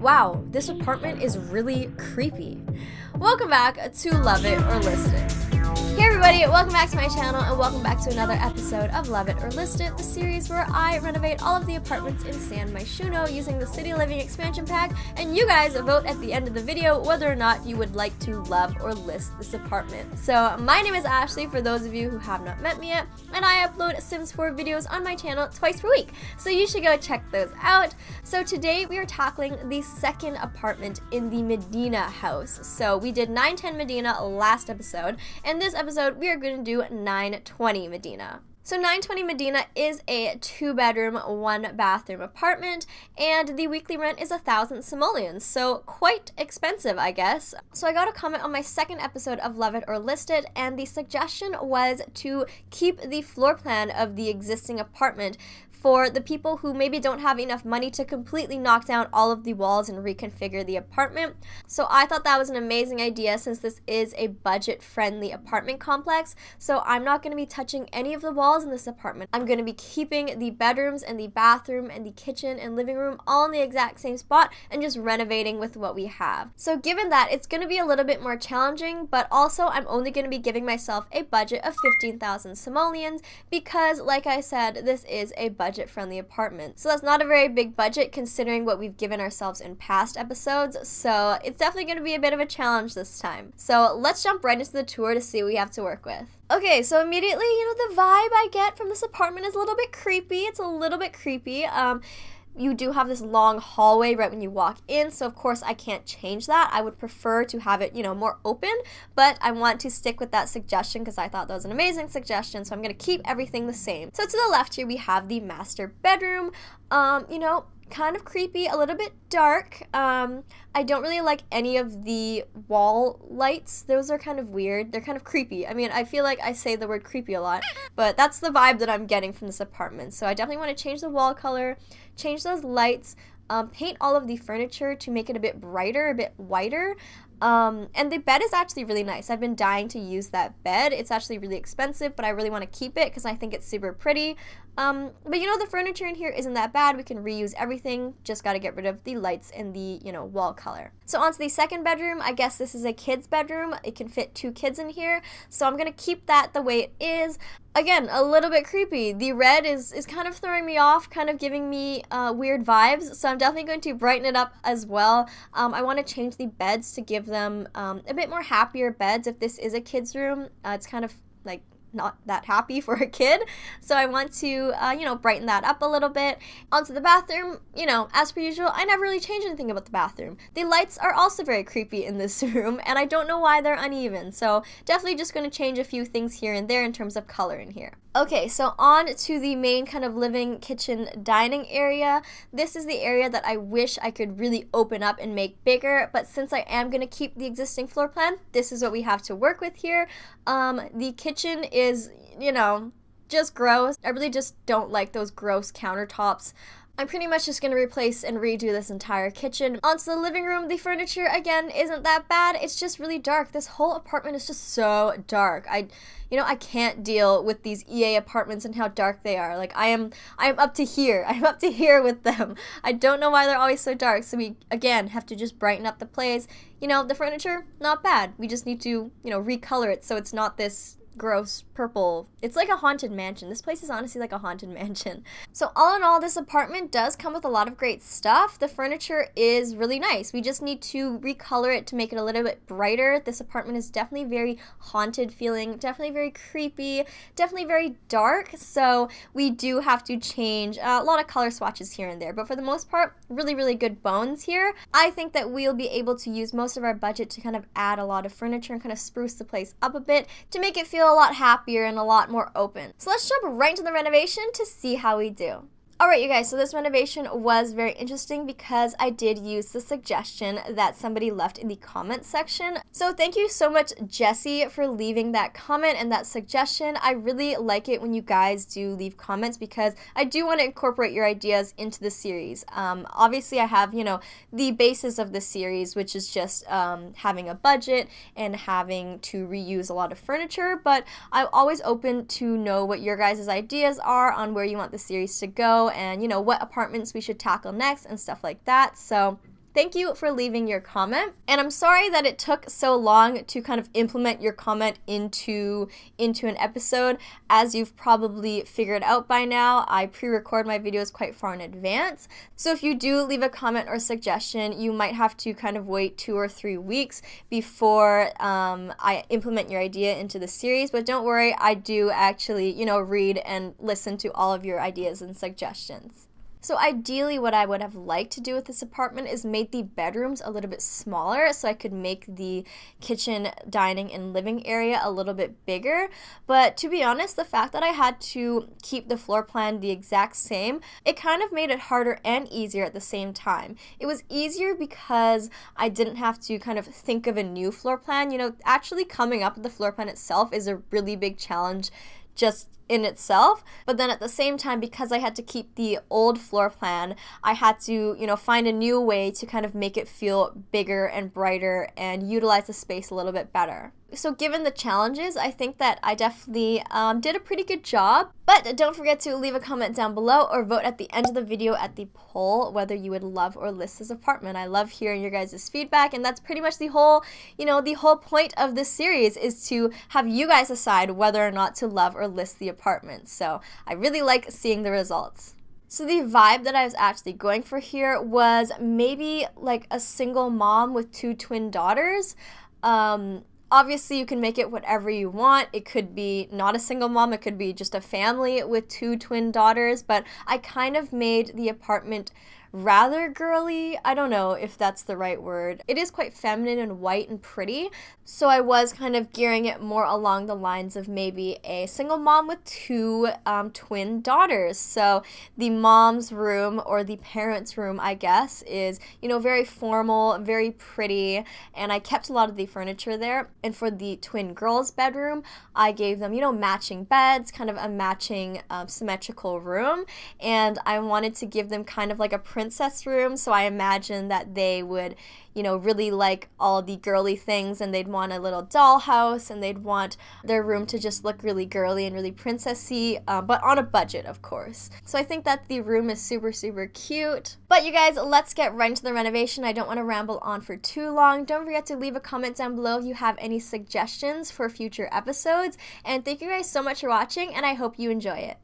Wow, this apartment is really creepy. Welcome back to Love It or List It. Hey everybody, welcome back to my channel and welcome back to another episode of Love It or List It, the series where I renovate all of the apartments in San Myshuno using the City Living expansion pack, and you guys vote at the end of the video whether or not you would like to love or list this apartment. So my name is Ashley, for those of you who have not met me yet, and I upload Sims 4 videos on my channel twice per week, so you should go check those out. So today we are tackling the second apartment in the Medina house. So we did 910 Medina last episode, and this episode we are going to do 920 Medina. So 920 Medina is a 2-bedroom, 1-bathroom apartment, and the weekly rent is 1,000 simoleons, so quite expensive, I guess. So I got a comment on my second episode of Love It or List It, and the suggestion was to keep the floor plan of the existing apartment for the people who maybe don't have enough money to completely knock down all of the walls and reconfigure the apartment. So I thought that was an amazing idea since this is a budget-friendly apartment complex. So I'm not going to be touching any of the walls in this apartment. I'm going to be keeping the bedrooms and the bathroom and the kitchen and living room all in the exact same spot and just renovating with what we have. So given that, it's going to be a little bit more challenging, but also I'm only going to be giving myself a budget of 15,000 simoleons because, like I said, this is a budget-friendly apartment. So that's not a very big budget considering what we've given ourselves in past episodes, so it's definitely going to be a bit of a challenge this time. So let's jump right into the tour to see what we have to work with. Okay, so immediately, the vibe I get from this apartment is a little bit creepy. It's a little bit creepy. You do have this long hallway right when you walk in, so of course I can't change that. I would prefer to have it, more open, but I want to stick with that suggestion because I thought that was an amazing suggestion, so I'm going to keep everything the same. So to the left here we have the master bedroom. Kind of creepy, a little bit dark. I don't really like any of the wall lights. Those are kind of weird. They're kind of creepy. I mean, I feel like I say the word creepy a lot, but that's the vibe that I'm getting from this apartment. So I definitely want to change the wall color, change those lights, paint all of the furniture to make it a bit brighter, a bit whiter. And the bed is actually really nice. I've been dying to use that bed. It's actually really expensive, but I really want to keep it because I think it's super pretty. But the furniture in here isn't that bad. We can reuse everything. Just got to get rid of the lights and the, wall color. So onto the second bedroom. I guess this is a kid's bedroom. It can fit 2 kids in here. So I'm going to keep that the way it is. Again, a little bit creepy. The red is kind of throwing me off, kind of giving me weird vibes. So I'm definitely going to brighten it up as well. I want to change the beds to give them a bit more happier beds. If this is a kid's room, it's kind of like not that happy for a kid, so I want to brighten that up a little bit. Onto the bathroom, as per usual, I never really changed anything about the bathroom. The lights are also very creepy in this room, and I don't know why they're uneven, so definitely just going to change a few things here and there in terms of color in here. Okay, so on to the main kind of living, kitchen, dining area. This is the area that I wish I could really open up and make bigger, but since I am going to keep the existing floor plan, this is what we have to work with here. The kitchen is, just gross. I really just don't like those gross countertops. I'm pretty much just going to replace and redo this entire kitchen. Onto the living room, the furniture, again, isn't that bad. It's just really dark. This whole apartment is just so dark. I can't deal with these EA apartments and how dark they are. Like, I am up to here. I'm up to here with them. I don't know why they're always so dark, so we, again, have to just brighten up the place. The furniture, not bad. We just need to, recolor it so it's not this gross purple. It's like a haunted mansion. This place is honestly like a haunted mansion. So all in all, this apartment does come with a lot of great stuff. The furniture is really nice. We just need to recolor it to make it a little bit brighter. This apartment is definitely very haunted feeling, definitely very creepy, definitely very dark. So we do have to change a lot of color swatches here and there. But for the most part, really, really good bones here. I think that we'll be able to use most of our budget to kind of add a lot of furniture and kind of spruce the place up a bit to make it feel a lot happier and a lot more open. So let's jump right into the renovation to see how we do. Alright you guys, so this renovation was very interesting because I did use the suggestion that somebody left in the comments section. So thank you so much, Jessie, for leaving that comment and that suggestion. I really like it when you guys do leave comments because I do want to incorporate your ideas into the series. Obviously I have, the basis of the series, which is just having a budget and having to reuse a lot of furniture, but I'm always open to know what your guys' ideas are on where you want the series to go and what apartments we should tackle next and stuff like that. So thank you for leaving your comment. And I'm sorry that it took so long to kind of implement your comment into an episode. As you've probably figured out by now, I pre-record my videos quite far in advance. So if you do leave a comment or suggestion, you might have to kind of wait 2 or 3 weeks before I implement your idea into the series. But don't worry, I do actually, read and listen to all of your ideas and suggestions. So ideally what I would have liked to do with this apartment is make the bedrooms a little bit smaller so I could make the kitchen, dining, and living area a little bit bigger. But to be honest, the fact that I had to keep the floor plan the exact same, it kind of made it harder and easier at the same time. It was easier because I didn't have to kind of think of a new floor plan. Actually coming up with the floor plan itself is a really big challenge just in itself, but then at the same time, because I had to keep the old floor plan, I had to, find a new way to kind of make it feel bigger and brighter and utilize the space a little bit better. So given the challenges, I think that I definitely did a pretty good job. But don't forget to leave a comment down below or vote at the end of the video at the poll whether you would love or list this apartment. I love hearing your guys' feedback, and that's pretty much the whole point of this series is to have you guys decide whether or not to love or list the apartment. So I really like seeing the results. So the vibe that I was actually going for here was maybe like a single mom with 2 twin daughters. Obviously, you can make it whatever you want. It could be not a single mom. It could be just a family with 2 twin daughters. But I kind of made the apartment rather girly. I don't know if that's the right word. It is quite feminine and white and pretty. So I was kind of gearing it more along the lines of maybe a single mom with 2 twin daughters. So the mom's room, or the parents' room, I guess, is, very formal, very pretty. And I kept a lot of the furniture there. And for the twin girls' bedroom, I gave them, matching beds, kind of a matching symmetrical room. And I wanted to give them kind of like a princess room, so I imagined that they would, really like all the girly things, and they'd want a little dollhouse, and they'd want their room to just look really girly and really princessy, but on a budget, of course. So I think that the room is super, super cute. But you guys, let's get right into the renovation. I don't want to ramble on for too long. Don't forget to leave a comment down below if you have any suggestions for future episodes, and thank you guys so much for watching, and I hope you enjoy it.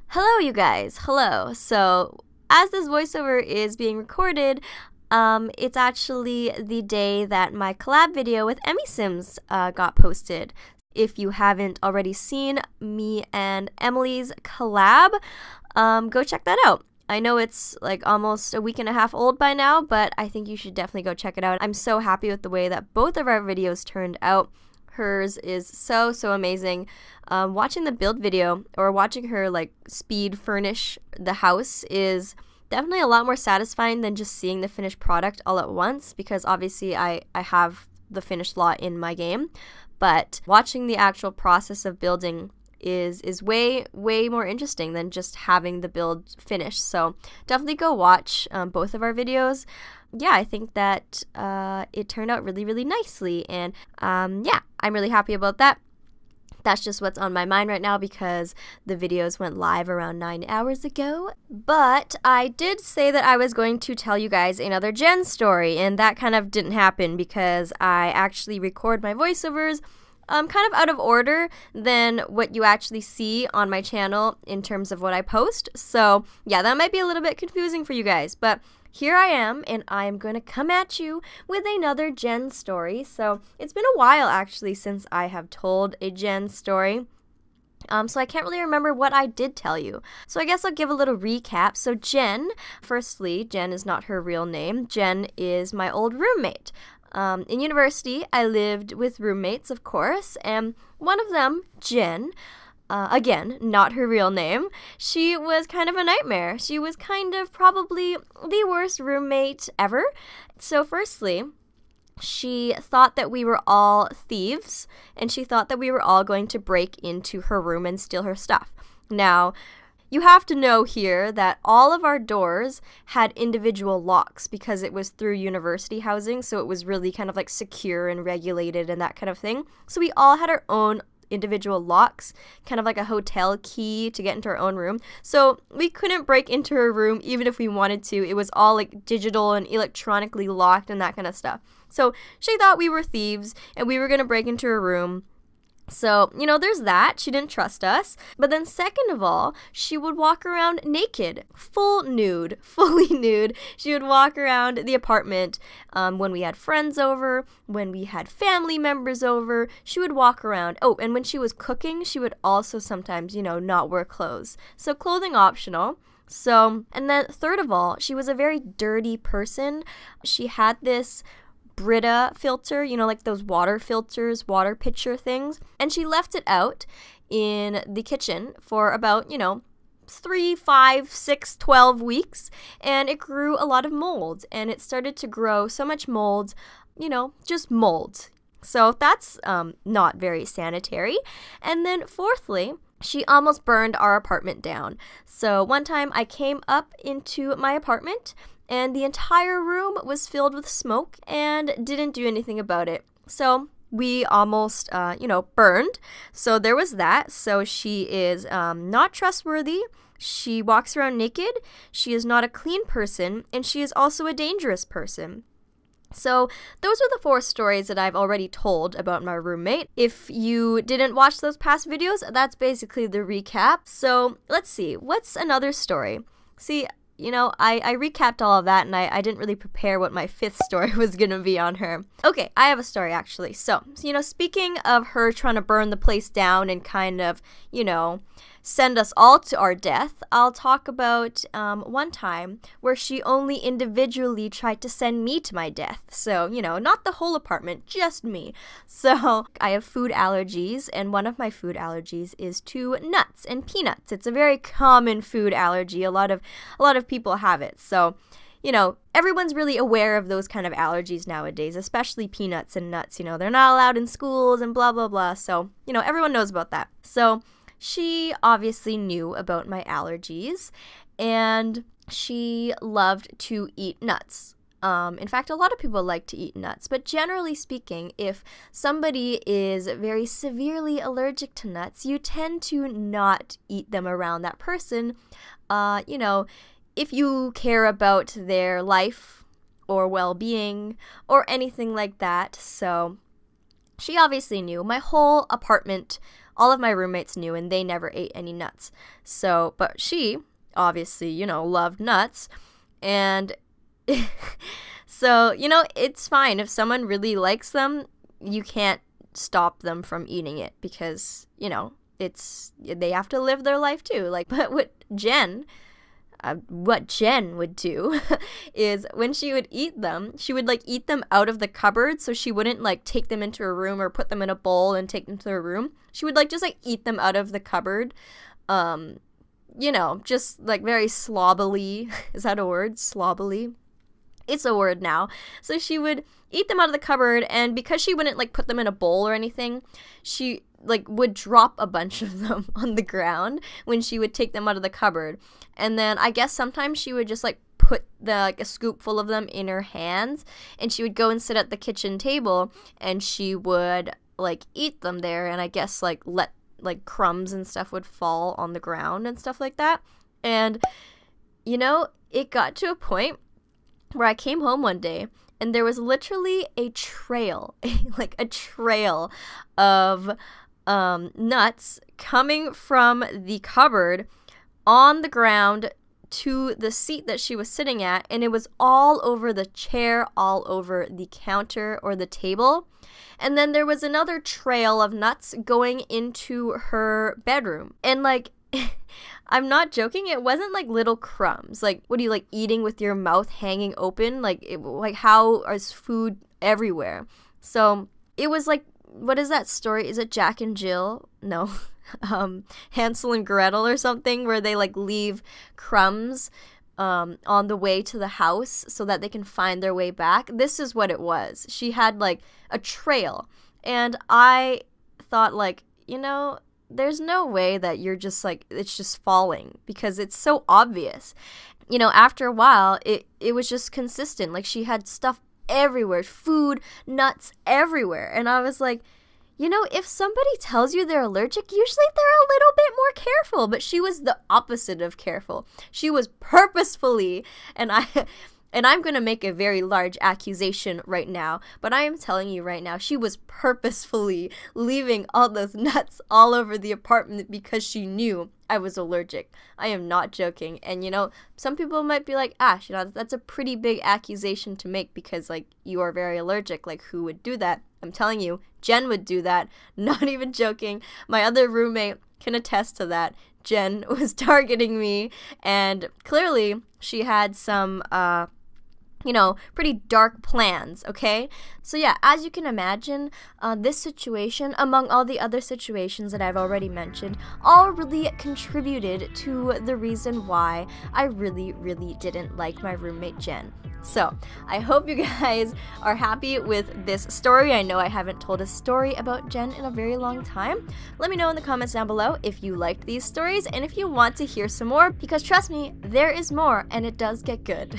Hello, you guys. Hello. So as this voiceover is being recorded, it's actually the day that my collab video with Emmy Sims got posted. If you haven't already seen me and Emily's collab, go check that out. I know it's like almost a week and a half old by now, but I think you should definitely go check it out. I'm so happy with the way that both of our videos turned out. Hers is so amazing. Watching the build video, or watching her like speed furnish the house, is definitely a lot more satisfying than just seeing the finished product all at once, because obviously I have the finished lot in my game, but watching the actual process of building is way more interesting than just having the build finished. So definitely go watch both of our videos. Yeah, I think that it turned out really nicely, and yeah, I'm really happy about that. That's just what's on my mind right now because the videos went live around 9 hours ago. But I did say that I was going to tell you guys another Jen story, and that kind of didn't happen because I actually record my voiceovers kind of out of order than what you actually see on my channel in terms of what I post. So yeah, that might be a little bit confusing for you guys, but here I am, and I am going to come at you with another Jen story. So it's been a while actually since I have told a Jen story. So I can't really remember what I did tell you. So I guess I'll give a little recap. So Jen, firstly, Jen is not her real name. Jen is my old roommate. In university, I lived with roommates, of course, and one of them, Jen, again, not her real name, she was kind of a nightmare. She was kind of probably the worst roommate ever. So firstly, she thought that we were all thieves, and she thought that we were all going to break into her room and steal her stuff. Now, you have to know here that all of our doors had individual locks because it was through university housing, so it was really kind of like secure and regulated and that kind of thing. So we all had our own individual locks, kind of like a hotel key to get into our own room. So we couldn't break into her room even if we wanted to. It was all like digital and electronically locked and that kind of stuff. So she thought we were thieves and we were going to break into her room. So, there's that. She didn't trust us. But then second of all, she would walk around naked, full nude, fully nude. She would walk around the apartment when we had friends over, when we had family members over. She would walk around. Oh, and when she was cooking, she would also sometimes, not wear clothes. So clothing optional. So, and then third of all, she was a very dirty person. She had this Brita filter, like those water filters, water pitcher things. And she left it out in the kitchen for about, 3, 5, 6, 12 weeks. And it grew a lot of mold. And it started to grow so much mold, just mold. So that's not very sanitary. And then fourthly, she almost burned our apartment down. So one time I came up into my apartment and the entire room was filled with smoke and didn't do anything about it. So we almost, burned. So there was that. So she is not trustworthy. She walks around naked. She is not a clean person. And she is also a dangerous person. So those are the 4 stories that I've already told about my roommate. If you didn't watch those past videos, that's basically the recap. So let's see. What's another story? See, I recapped all of that and I didn't really prepare what my 5th story was going to be on her. Okay, I have a story actually. So, speaking of her trying to burn the place down and kind of, send us all to our death, I'll talk about one time where she only individually tried to send me to my death. So, not the whole apartment, just me. So, I have food allergies, and one of my food allergies is to nuts and peanuts. It's a very common food allergy. A lot of people have it. So, everyone's really aware of those kind of allergies nowadays, especially peanuts and nuts. They're not allowed in schools and blah, blah, blah. So, everyone knows about that. So, she obviously knew about my allergies, and she loved to eat nuts. In fact, a lot of people like to eat nuts, but generally speaking, if somebody is very severely allergic to nuts, you tend to not eat them around that person, if you care about their life or well-being or anything like that. So she obviously knew. My whole apartment, all of my roommates knew, and they never ate any nuts. So, but she obviously, loved nuts. And so, it's fine. If someone really likes them, you can't stop them from eating it because, they have to live their life too. But what Jen would do is when she would eat them, she would eat them out of the cupboard, so she wouldn't take them into her room or put them in a bowl and take them to her room. She would just eat them out of the cupboard, just very slobbily. Is that a word? Slobbily? It's a word now. So she would eat them out of the cupboard, and because she wouldn't put them in a bowl or anything, she would drop a bunch of them on the ground when she would take them out of the cupboard. And then I guess sometimes she would just put a scoop full of them in her hands, and she would go and sit at the kitchen table and she would eat them there, and I guess let crumbs and stuff would fall on the ground and stuff like that. And it got to a point where I came home one day and there was literally a trail, a trail of nuts coming from the cupboard on the ground to the seat that she was sitting at, and it was all over the chair, all over the counter or the table. And then there was another trail of nuts going into her bedroom. And I'm not joking, it wasn't little crumbs. What are you eating with your mouth hanging open? How is food everywhere? So it was what is that story? Is it Jack and Jill? No. Hansel and Gretel or something, where they leave crumbs on the way to the house so that they can find their way back. This is what it was. She had a trail, and I thought there's no way that you're just it's just falling, because it's so obvious. After a while it was just consistent. She had stuff everywhere, food, nuts everywhere, and I was You know, if somebody tells you they're allergic, usually they're a little bit more careful, but she was the opposite of careful. She was purposefully, and I'm going to make a very large accusation right now, but I am telling you right now, she was purposefully leaving all those nuts all over the apartment because she knew I was allergic. I am not joking. And you know, some people might be like, Ash, you know, that's a pretty big accusation to make because like you are very allergic. Like who would do that? I'm telling you, Jen would do that. Not even joking. My other roommate can attest to that. Jen was targeting me, and clearly she had some pretty dark plans, okay? So yeah, as you can imagine, this situation, among all the other situations that I've already mentioned, all really contributed to the reason why I really, really didn't like my roommate Jen. So, I hope you guys are happy with this story. I know I haven't told a story about Jen in a very long time. Let me know in the comments down below if you liked these stories and if you want to hear some more, because trust me, there is more and it does get good.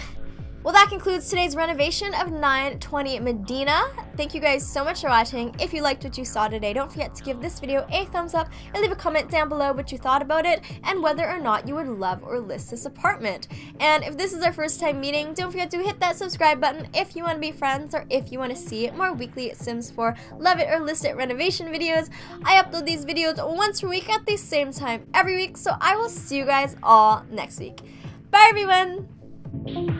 Well, that concludes today's renovation of 920 Medina. Thank you guys so much for watching. If you liked what you saw today, don't forget to give this video a thumbs up and leave a comment down below what you thought about it and whether or not you would love or list this apartment. And if this is our first time meeting, don't forget to hit that subscribe button if you want to be friends or if you want to see more weekly Sims 4 Love It or List It renovation videos. I upload these videos once per week at the same time every week, so I will see you guys all next week. Bye, everyone!